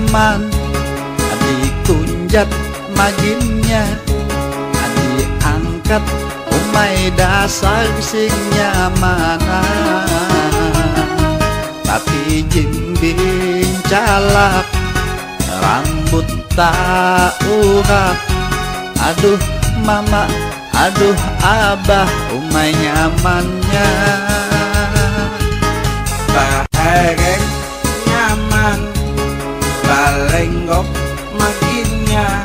nyaman, dikunjat maginnya, diangkat umay dasar sing nyaman. Tapi jimbing calak, rambut tak urak. Aduh mama, aduh abah, umay nyamannya. Baherek nyaman, balenggok maginnya,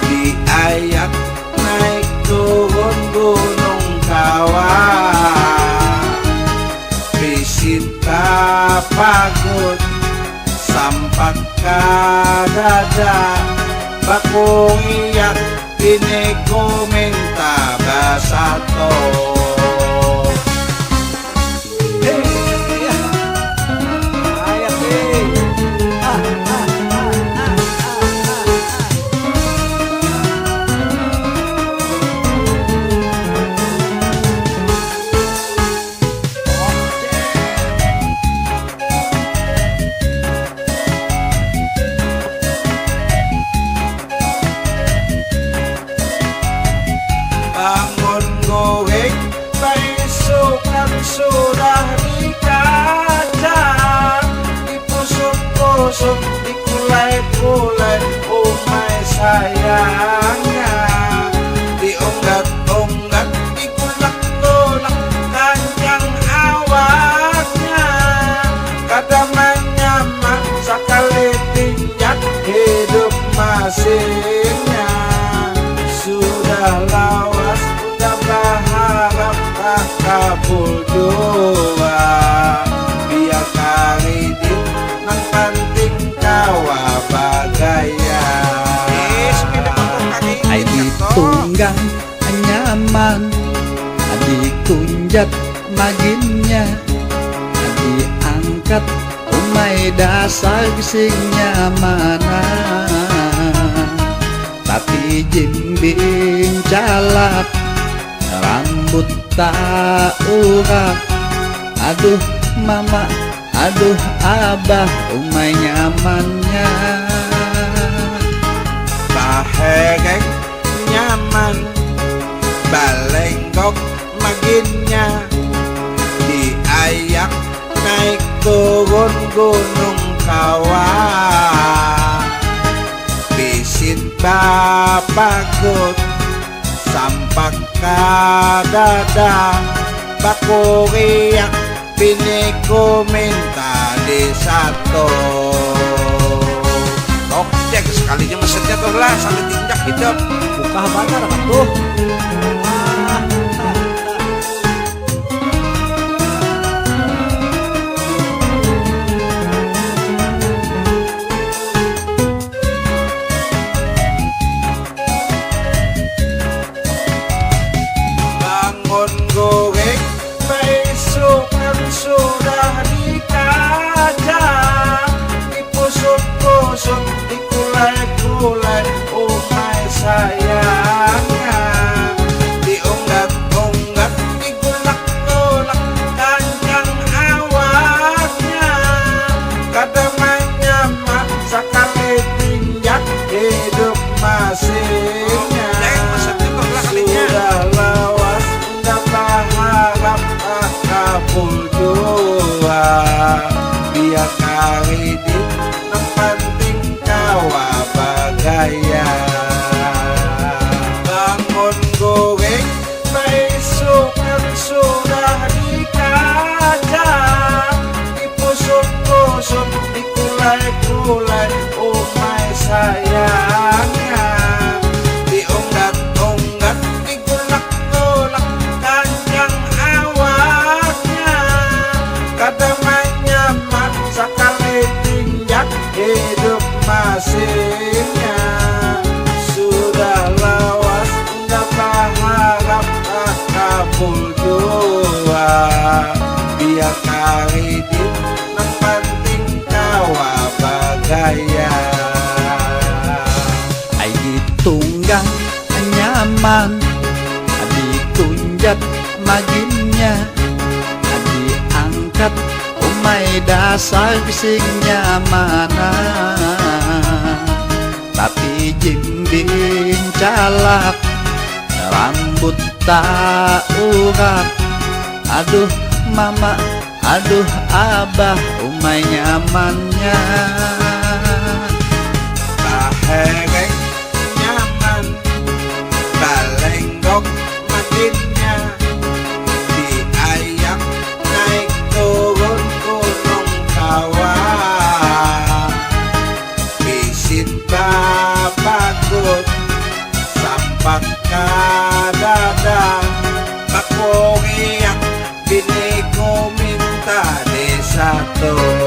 diayak naik turun gunung kawah. Bisita pagut sampak kadada, bakung iyak pineko minta basato. Bangun goeng, paisukan sudah dikaca, dipusuk-pusuk, dikulai-kulai, umay sayangnya. Diunggat-unggat, digulak-gulak, kanjang awaknya. Kadamannya mak sakali tinjak, hidup masihnya. Sudah lawas, udah berharap tak kabul doa. Biar karidin nang panting kawa bagaya. Ay ditunggang nyaman, dikunjat maginnya, diangkat umay dasar sing nyaman. Tapi jimbing calak, rambut tak urak. Aduh mama, aduh abah, umay nyamannya. Baherek nyaman, balenggok maginnya, diayak naik turun gunung kawah. Bisin bapagut sampak kadada, bakuriak pineko minta disato. Oke, sekalinya mesetnya tuh lah, sampai tinjak hidup. Buka bakar tuh. Bangun goreng, paisukan sudah dikaca, dipusuk-pusuk, dikulai-kulai, umay sayangnya. Diunggat-unggat, digulak-gulak, kanjang awaknya. Kadamannya mak sakali tinjak, hidup masihnya. Sudah lawas, udah berharap tak kabul doa. Biar karidin nang panting kawa bagaya. Bangun goreng, paisukan sudah dikaca, dipusuk-pusuk, dikulai-kulai, umay sayangnya. Diunggat-unggat, digulak-gulak, kanjang awaknya. Kadamannya mak sakali tinjak, hidup masihnya. Sudah lawas, udah berharap tak kabul doa. Biar karidin nang panting kawa bagaya. Ay ditunggang nyaman, dikunjat maginnya, diangkat umay umay dasar bisingnya mana, tapi jimbing calak rambut tak urat. Aduh mama, aduh abah, umay nyamannya. Tahereng nyaman, balenggok makinnya, diayak naik turun gunung kawah, bisit babakut sampak kadada, bakuriak bini ko minta de satu.